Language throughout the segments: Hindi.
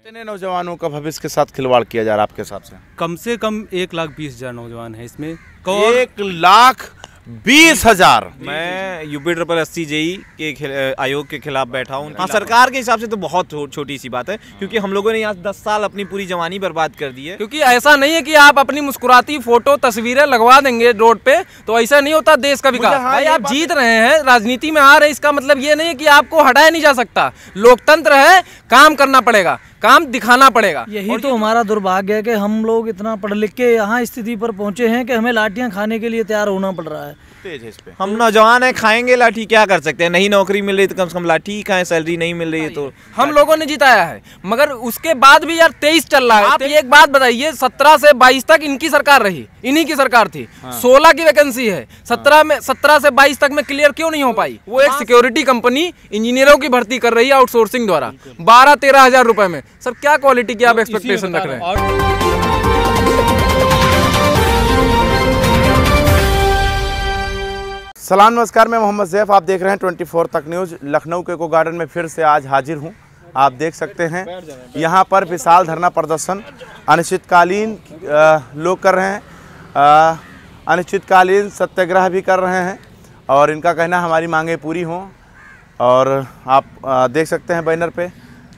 कितने नौजवानों का भविष्य के साथ खिलवाड़ किया जा रहा है आपके हिसाब से? कम 1,20,000 नौजवान है इसमें। 1,20,000। मैं यूपी SSC जेई के आयोग के खिलाफ बैठा हूँ। हाँ, सरकार के हिसाब से तो बहुत छोटी सी बात है, क्योंकि हम लोगों ने यहाँ 10 साल अपनी पूरी जवानी बर्बाद कर दी है। क्योंकि ऐसा नहीं है कि आप अपनी मुस्कुराती फोटो तस्वीरें लगवा देंगे रोड पे तो ऐसा नहीं होता देश का विकास। भाई आप जीत रहे हैं, राजनीति में आ रहे हैं, इसका मतलब ये नहीं है कि आपको हटाया नहीं जा सकता। लोकतंत्र है, काम करना पड़ेगा, काम दिखाना पड़ेगा। यही तो हमारा दुर्भाग्य है कि हम लोग इतना पढ़ लिख के यहाँ स्थिति पर पहुँचे हैं कि हमें लाठियाँ खाने के लिए तैयार होना पड़ रहा है। तेज है इस पे। हम नौजवान हैं, खाएंगे लाठी, क्या कर सकते हैं? नहीं नौकरी मिल रही तो कम से कम लाठी ही खाएं, सैलरी नहीं मिल रही है तो हम लोगों ने जिताया है। मगर उसके बाद भी यार 23 चल रहा है। आप एक बात बताइए, 17 से 22 तक इनकी सरकार रही, इन्हीं की सरकार थी। 16 की वैकेंसी है, 17 से 22 तक में क्लियर क्यों नहीं हो पाई? वो एक सिक्योरिटी कंपनी इंजीनियरों की भर्ती कर रही है आउटसोर्सिंग द्वारा 12-13 हजार रुपए में। सर क्या क्वालिटी की आप एक्सपेक्टेशन रख रहे हैं? सलाम नमस्कार, मैं मोहम्मद ज़ैफ, आप देख रहे हैं 24 तक न्यूज़। लखनऊ के इको गार्डन में फिर से आज हाजिर हूं। आप देख सकते हैं यहां पर विशाल धरना प्रदर्शन अनिश्चितकालीन लोग कर रहे हैं, अनिश्चितकालीन सत्याग्रह भी कर रहे हैं और इनका कहना हमारी मांगें पूरी हों। और आप देख सकते हैं बैनर पे,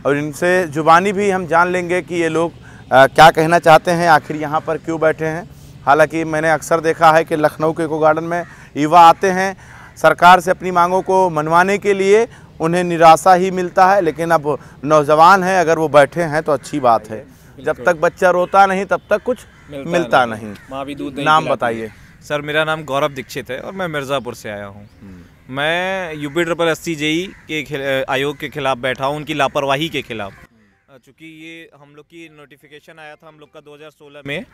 और इनसे जुबानी भी हम जान लेंगे कि ये लोग क्या कहना चाहते हैं, आखिर यहाँ पर क्यों बैठे हैं। हालांकि मैंने अक्सर देखा है कि लखनऊ के इको गार्डन में युवा आते हैं सरकार से अपनी मांगों को मनवाने के लिए, उन्हें निराशा ही मिलता है। लेकिन अब नौजवान हैं, अगर वो बैठे हैं तो अच्छी बात है। जब तक बच्चा रोता नहीं तब तक कुछ मिलता नहीं। माँ भी दूध नहीं नाम पिलाती। बताइए सर, मेरा नाम गौरव दीक्षित है और मैं मिर्ज़ापुर से आया हूँ। मैं यूपी SSC जेई के आयोग के खिलाफ बैठा हूँ, उनकी लापरवाही के खिलाफ। चूँकि ये हम लोग की नोटिफिकेशन आया था हम लोग का 2016 में,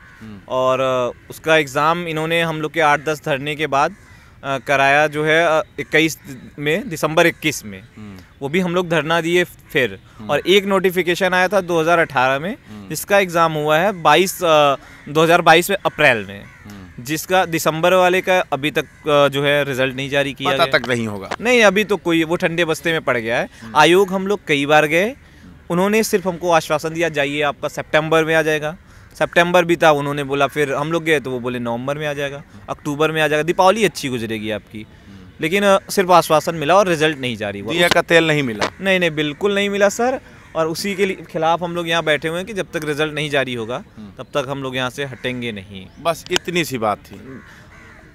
और उसका एग्ज़ाम इन्होंने हम लोग के 8-10 धरने के बाद कराया, जो है 21 में, दिसंबर 21 में। वो भी हम लोग धरना दिए फिर, और एक नोटिफिकेशन आया था 2018 में, जिसका एग्ज़ाम हुआ है 2022 में अप्रैल में, जिसका दिसंबर वाले का अभी तक जो है रिजल्ट नहीं जारी किया गया। पता तक नहीं होगा। नहीं, अभी तो कोई, वो ठंडे बस्ते में पड़ गया है। आयोग हम लोग कई बार गए, उन्होंने सिर्फ हमको आश्वासन दिया जाइए आपका सितंबर में आ जाएगा। सितंबर भी था, उन्होंने बोला, फिर हम लोग गए तो वो बोले नवंबर में आ जाएगा, अक्टूबर में आ जाएगा, दीपावली अच्छी गुजरेगी आपकी। लेकिन सिर्फ आश्वासन मिला और रिजल्ट नहीं जारी हुआ। दिया का तेल नहीं मिला। नहीं, बिल्कुल नहीं मिला सर। और उसी के खिलाफ हम लोग यहाँ बैठे हुए हैं कि जब तक रिजल्ट नहीं जारी होगा तब तक हम लोग यहाँ से हटेंगे नहीं। बस इतनी सी बात थी।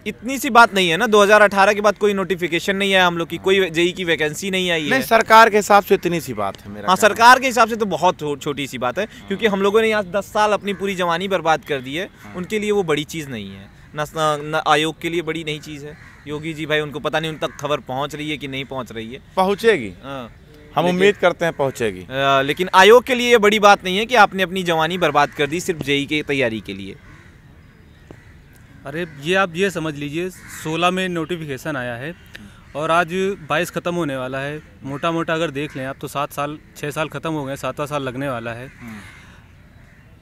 इतनी सी बात नहीं है ना, 2018 के बाद कोई नोटिफिकेशन नहीं आया हम लोग की, कोई जेई की वैकेंसी नहीं आई है। नहीं, सरकार के हिसाब से इतनी सी बात है मेरा। हाँ, सरकार के हिसाब से तो बहुत छोटी सी बात है, क्योंकि हम लोगों ने यहाँ 10 साल अपनी पूरी जवानी बर्बाद कर दी है। उनके लिए वो बड़ी चीज़ नहीं है, न आयोग के लिए बड़ी नहीं चीज़ है। योगी जी भाई, उनको पता नहीं उन तक खबर पहुँच रही है कि नहीं पहुँच रही है। पहुँचेगी, हम उम्मीद करते हैं पहुँचेगी। लेकिन आयोग के लिए ये बड़ी बात नहीं है कि आपने अपनी जवानी बर्बाद कर दी सिर्फ जेई की तैयारी के लिए। अरे ये आप ये समझ लीजिए, 16 में नोटिफिकेशन आया है और आज 22 ख़त्म होने वाला है। मोटा मोटा अगर देख लें आप तो 6 साल ख़त्म हो गए, 7वां साल लगने वाला है।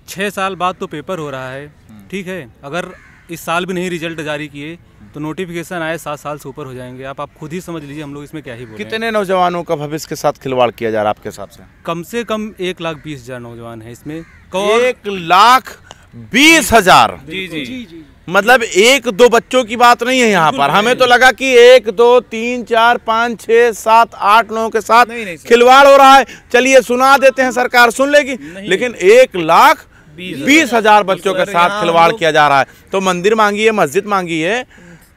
6 साल बाद तो पेपर हो रहा है, ठीक है। अगर इस साल भी नहीं रिजल्ट जारी किए तो नोटिफिकेशन आए 7 साल से ऊपर हो जाएंगे। आप खुद ही समझ लीजिए हम लोग इसमें क्या ही बोलें। कितने नौजवानों का भविष्य के साथ खिलवाड़ किया जा रहा है आपके हिसाब से? 1,20,000 नौजवान है इसमें। 1,20,000। जी। मतलब 1-2 बच्चों की बात नहीं है यहाँ पर। हमें तो लगा कि 1, 2, 3, 4, 5, 6, 7, 8 लोगों के साथ खिलवाड़ हो रहा है। चलिए सुना देते हैं, सरकार सुन लेगी। लेकिन 1,20,000 बच्चों के साथ खिलवाड़ किया जा रहा है। तो मंदिर मांगिए, मस्जिद मांगिए,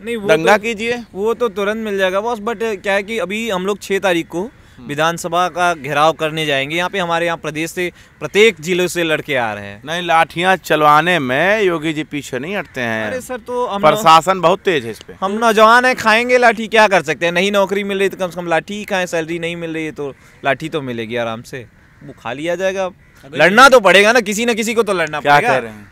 नहीं दंगा कीजिए, वो तो तुरंत मिल जाएगा बॉस। बट क्या है कि अभी हम लोग 6 तारीख को विधानसभा का घेराव करने जाएंगे। यहाँ पे हमारे यहाँ प्रदेश से प्रत्येक जिले से लड़के आ रहे हैं। नहीं, लाठियां चलवाने में योगी जी पीछे नहीं हटते हैं। अरे सर, तो प्रशासन बहुत तेज है इस पे। हम नौजवान हैं, खाएंगे लाठी, क्या कर सकते हैं? नहीं नौकरी मिल रही तो कम से कम लाठी ही खाएं, सैलरी नहीं मिल रही है तो लाठी तो मिलेगी आराम से, वो खा लिया जाएगा। लड़ना तो पड़ेगा ना, किसी न किसी को तो लड़ना पड़ेगा। क्या कह रहे हैं?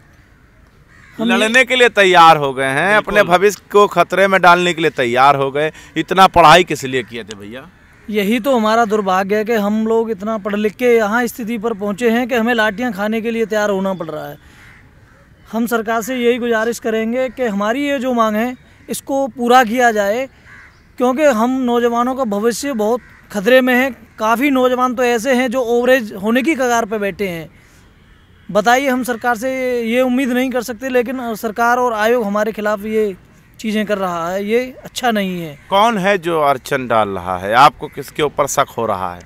लड़ने के लिए तैयार हो गए हैं, अपने भविष्य को खतरे में डालने के लिए तैयार हो गए। इतना पढ़ाई किस लिए किए थे भैया? यही तो हमारा दुर्भाग्य है कि हम लोग इतना पढ़ लिख के यहाँ स्थिति पर पहुँचे हैं कि हमें लाठियाँ खाने के लिए तैयार होना पड़ रहा है। हम सरकार से यही गुजारिश करेंगे कि हमारी ये जो मांग है इसको पूरा किया जाए, क्योंकि हम नौजवानों का भविष्य बहुत खतरे में है। काफ़ी नौजवान तो ऐसे हैं जो ओवरेज होने की कगार पे बैठे हैं। बताइए, हम सरकार से ये उम्मीद नहीं कर सकते, लेकिन सरकार और आयोग हमारे खिलाफ ये चीज़ें कर रहा है, ये अच्छा नहीं है। कौन है जो अड़चन डाल रहा है? आपको किसके ऊपर शक हो रहा है?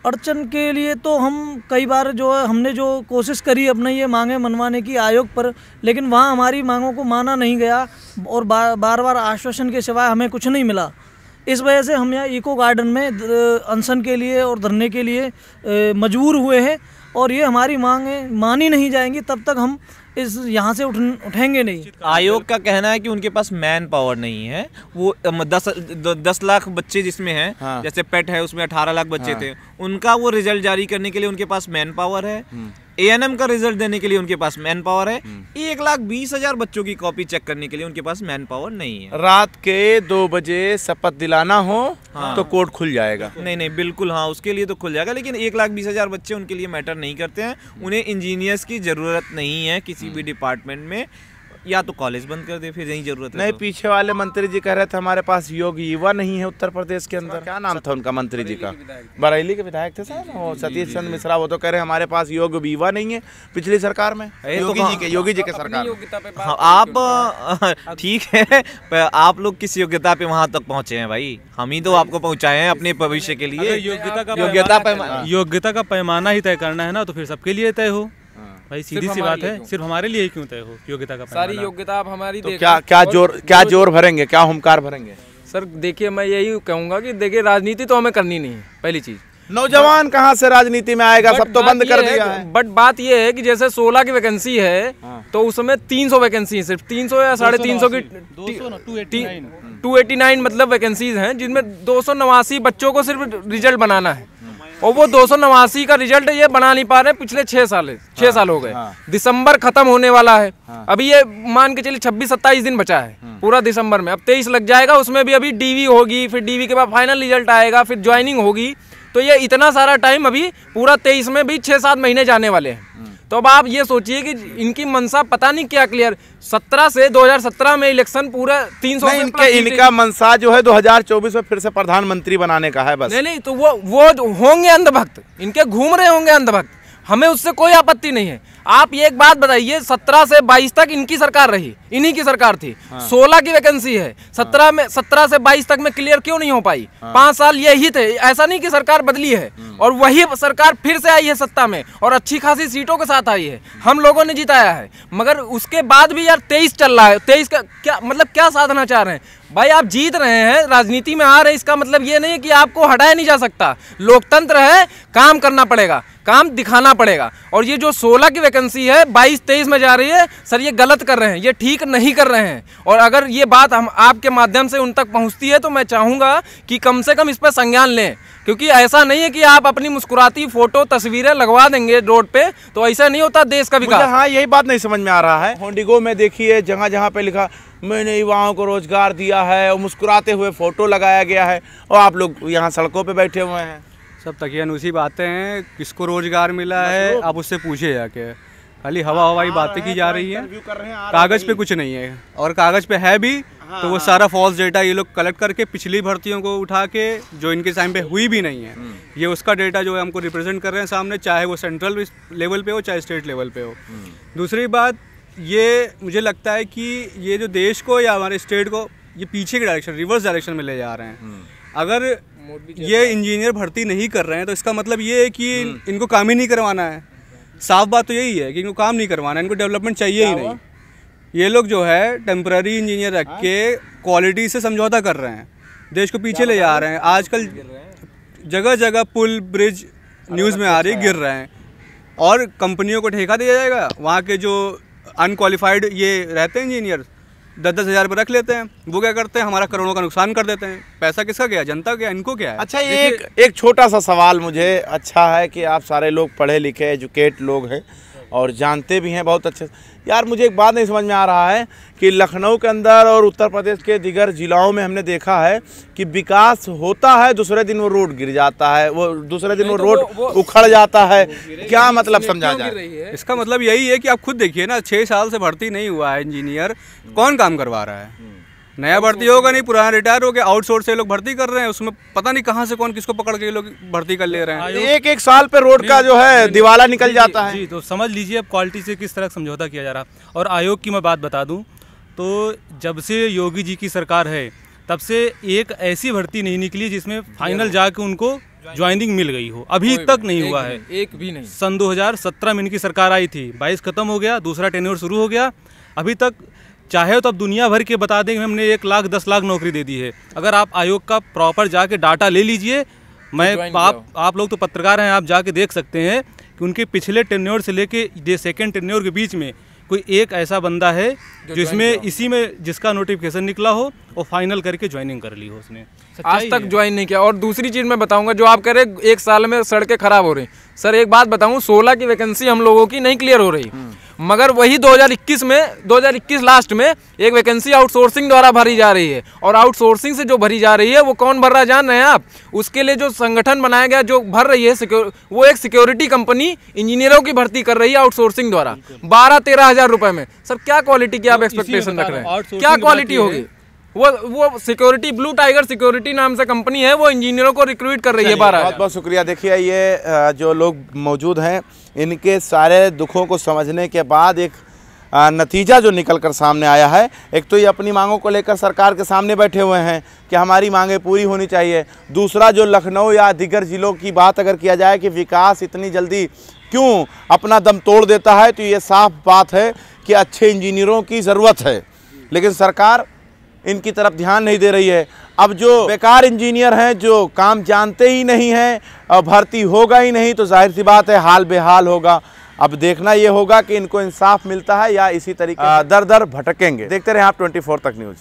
अड़चन के लिए तो हम कई बार जो है हमने जो कोशिश करी अपने ये मांगे मनवाने की आयोग पर, लेकिन वहाँ हमारी मांगों को माना नहीं गया और बार बार आश्वासन के सिवाय हमें कुछ नहीं मिला। इस वजह से हम यहाँ इको गार्डन में अनशन के लिए और धरने के लिए मजबूर हुए हैं और ये हमारी मांगें मानी नहीं जाएंगी तब तक हम इस यहाँ से उठेंगे नहीं। आयोग का कहना है कि उनके पास मैन पावर नहीं है। वो 10 लाख बच्चे जिसमें हैं, हाँ। जैसे पेट है उसमें 18 लाख बच्चे थे, उनका वो रिजल्ट जारी करने के लिए उनके पास मैन पावर है। ANM का रिजल्ट देने के लिए उनके पास मैन पावर है। 1,20,000 बच्चों की कॉपी चेक करने के लिए उनके पास मैन पावर नहीं है। रात के 2 बजे शपथ दिलाना हो तो कोर्ट खुल जाएगा। नहीं, बिल्कुल हाँ, उसके लिए तो खुल जाएगा, लेकिन 1,20,000 बच्चे उनके लिए मैटर नहीं करते हैं। उन्हें इंजीनियर्स की ज़रूरत नहीं है किसी भी डिपार्टमेंट में। या तो कॉलेज बंद कर दे, फिर यही जरूरत है। नहीं, पीछे वाले मंत्री जी कह रहे थे हमारे पास योग्य युवा नहीं है उत्तर प्रदेश के अंदर। क्या नाम था उनका मंत्री जी का? बरेली के विधायक थे साहब, वो सतीश चंद्र मिश्रा। वो तो कह रहे हमारे पास योग्य युवा नहीं है पिछली सरकार में, योगी जी के सरकार में। आप ठीक है, आप लोग किस योग्यता पे वहाँ तक पहुँचे हैं भाई? हम ही तो आपको पहुँचाए हैं अपने भविष्य के लिए। योग्यता का पैमाना ही तय करना है ना, तो फिर सबके लिए तय हो भाई, सीधी सी बात है। सिर्फ हमारे लिए क्यों तय हो योग्यता का पैमाना? सारी योग्यता आप हमारी तो क्या जोर भरेंगे, क्या हुंकार भरेंगे? सर देखिए, मैं यही कहूँगा कि देखिए, राजनीति तो हमें करनी नहीं है। पहली चीज, नौजवान कहाँ से राजनीति में आएगा? सब तो बंद कर दिया है। बट बात ये है कि जैसे 16 की वैकेंसी है, तो उसमें 300 वैकेंसी है, सिर्फ 300 या 350 की 289 मतलब वैकेंसीज हैं, जिनमें 289 बच्चों को सिर्फ रिजल्ट बनाना है। और वो 289 का रिजल्ट ये बना नहीं पा रहे। पिछले 6 साल हो गए। दिसंबर खत्म होने वाला है। अभी ये मान के चलिए 26-27 दिन बचा है पूरा दिसंबर में। अब 23 लग जाएगा, उसमें भी अभी डीवी होगी, फिर डीवी के बाद फाइनल रिजल्ट आएगा, फिर ज्वाइनिंग होगी। तो ये इतना सारा टाइम अभी पूरा 23 में भी 6-7 महीने जाने वाले हैं। तो अब आप ये सोचिए कि इनकी मनसा पता नहीं क्या क्लियर। 2017 में इलेक्शन पूरा 300 इनका मनसा जो है 2024 में फिर से प्रधानमंत्री बनाने का है बस। नहीं, तो वो होंगे अंधभक्त, इनके घूम रहे होंगे अंधभक्त, हमें उससे कोई आपत्ति नहीं है। आप ये एक बात बताइए, 17 से 22 तक इनकी सरकार रही, इन्हीं की सरकार थी। 16 की वैकेंसी है, 17 से 22 तक में क्लियर क्यों नहीं हो पाई? 5 साल यही थे। ऐसा नहीं कि सरकार बदली है और वही सरकार फिर से आई है सत्ता में और अच्छी खासी सीटों के साथ आई है, हम लोगों ने जिताया है। मगर उसके बाद भी यार 23 चल रहा है। 23 का क्या मतलब, क्या साधना चाह रहे हैं भाई? आप जीत रहे हैं, राजनीति में आ रहे हैं, इसका मतलब ये नहीं है कि आपको हटाया नहीं जा सकता। लोकतंत्र है, काम करना पड़ेगा, काम दिखाना पड़ेगा। और ये जो 16 की वैकेंसी है 22-23 में जा रही है, सर ये गलत कर रहे हैं, ये ठीक नहीं कर रहे हैं। और अगर ये बात हम आपके माध्यम से उन तक पहुंचती है तो मैं चाहूँगा कि कम से कम इस पर संज्ञान लें, क्योंकि ऐसा नहीं है कि आप अपनी मुस्कुराती फोटो तस्वीरें लगवा देंगे रोड पे, तो ऐसा नहीं होता देश का विकास। हाँ, यही बात नहीं समझ में आ रहा है। होंडिगो में देखिए, जगह जगह पे लिखा मैंने युवाओं को रोजगार दिया है और मुस्कुराते हुए फोटो लगाया गया है, और आप लोग यहाँ सड़कों पे बैठे हुए हैं। सब तकियानुसी बातें हैं। किसको रोजगार मिला है आप उससे पूछे जाके, खाली हवाई बातें की जा रही हैं, कागज पे कुछ नहीं है। और कागज पे है भी तो वो सारा फॉल्स डेटा ये लोग कलेक्ट करके पिछली भर्तियों को उठा के, जो इनके टाइम पे हुई भी नहीं है, ये उसका डेटा जो है हमको रिप्रेजेंट कर रहे हैं सामने, चाहे वो सेंट्रल लेवल पे हो चाहे स्टेट लेवल पे हो। दूसरी बात, ये मुझे लगता है कि ये जो देश को या हमारे स्टेट को ये पीछे की डायरेक्शन, रिवर्स डायरेक्शन में ले जा रहे हैं। अगर ये इंजीनियर भर्ती नहीं कर रहे हैं तो इसका मतलब ये है कि इनको काम ही नहीं करवाना है। साफ बात तो यही है कि इनको काम नहीं करवाना है, इनको डेवलपमेंट चाहिए ही नहीं। ये लोग जो है टेम्पररी इंजीनियर रख के क्वालिटी से समझौता कर रहे हैं, देश को पीछे ले जा रहे हैं। आजकल जगह जगह पुल ब्रिज न्यूज़ में आ रही गिर रहे हैं, और कंपनियों को ठेका दिया जाएगा। वहाँ के जो अनक्वालिफाइड ये रहते हैं इंजीनियर 10-10 हज़ार रुपये रख लेते हैं, वो क्या करते हैं, हमारा करोड़ों का नुकसान कर देते हैं। पैसा किसका गया? जनता का, इनको क्या है? अच्छा, एक छोटा सा सवाल मुझे, अच्छा है कि आप सारे लोग पढ़े लिखे एजुकेट लोग हैं और जानते भी हैं बहुत अच्छे। यार मुझे एक बात नहीं समझ में आ रहा है कि लखनऊ के अंदर और उत्तर प्रदेश के दीगर जिलाओं में हमने देखा है कि विकास होता है, दूसरे दिन वो रोड गिर जाता है, वो दूसरे दिन वो रोड उखड़ जाता है। क्या मतलब समझा जाए? इसका मतलब यही है कि आप खुद देखिए ना, 6 साल से भर्ती नहीं हुआ है इंजीनियर, कौन काम करवा रहा है? नया भर्ती होगा नहीं, पुराना रिटायर हो गया, आउटसोर्स से लोग भर्ती कर रहे हैं, उसमें पता नहीं कहाँ से कौन किसको पकड़ के ये लोग भर्ती कर ले रहे हैं। एक एक साल पे रोड का जो है दिवाला निकल जाता है। जी, तो समझ लीजिए अब क्वालिटी से किस तरह समझौता किया जा रहा। और आयोग की मैं बात बता दूं तो जब से योगी जी की सरकार है तब से एक ऐसी भर्ती नहीं निकली जिसमें फाइनल जाके उनको ज्वाइनिंग मिल गई हो, अभी तक नहीं हुआ है। एक भी नहीं। सन 2017 में इनकी सरकार आई थी, 22 खत्म हो गया, दूसरा टेन्योर शुरू हो गया, अभी तक चाहे तो अब दुनिया भर के बता दें कि हमने 1 लाख 10 लाख नौकरी दे दी है। अगर आप आयोग का प्रॉपर जाके डाटा ले लीजिए, आप लोग तो पत्रकार हैं, आप जाके देख सकते हैं कि उनके पिछले टेन्योर से लेके सेकेंड टेन्योर के बीच में कोई एक ऐसा बंदा है जो इसमें इसी में जिसका नोटिफिकेशन निकला हो और फाइनल करके ज्वाइनिंग कर ली हो उसने। आज तक ज्वाइन नहीं किया। और दूसरी चीज़ मैं बताऊंगा, जो आप कह रहे 1 साल में सड़कें खराब हो रही, सर एक बात बताऊं, 16 की वैकेंसी हम लोगों की नहीं क्लियर हो रही, मगर वही 2021 लास्ट में एक वैकेंसी आउटसोर्सिंग द्वारा भरी जा रही है। और आउटसोर्सिंग से जो भरी जा रही है वो कौन भर रहा है जान रहे हैं आप? उसके लिए जो संगठन बनाया गया जो भर रही है वो एक सिक्योरिटी कंपनी इंजीनियरों की भर्ती कर रही है आउटसोर्सिंग द्वारा 12-13 हज़ार रुपए में। सर क्या क्वालिटी की आप एक्सपेक्टेशन रख रहे हैं? क्या क्वालिटी होगी? वो सिक्योरिटी, ब्लू टाइगर सिक्योरिटी नाम से कंपनी है, वो इंजीनियरों को रिक्रूट कर रही है। बहुत बहुत शुक्रिया। देखिए ये जो लोग मौजूद हैं इनके सारे दुखों को समझने के बाद एक नतीजा जो निकल कर सामने आया है, एक तो ये अपनी मांगों को लेकर सरकार के सामने बैठे हुए हैं कि हमारी मांगें पूरी होनी चाहिए। दूसरा जो लखनऊ या दीगर ज़िलों की बात अगर किया जाए कि विकास इतनी जल्दी क्यों अपना दम तोड़ देता है, तो ये साफ बात है कि अच्छे इंजीनियरों की ज़रूरत है, लेकिन सरकार इनकी तरफ ध्यान नहीं दे रही है। अब जो बेकार इंजीनियर हैं जो काम जानते ही नहीं हैं और भर्ती होगा ही नहीं, तो जाहिर सी बात है हाल बेहाल होगा। अब देखना ये होगा कि इनको इंसाफ मिलता है या इसी तरीके दर दर भटकेंगे। देखते रहे आप 24 तक न्यूज़।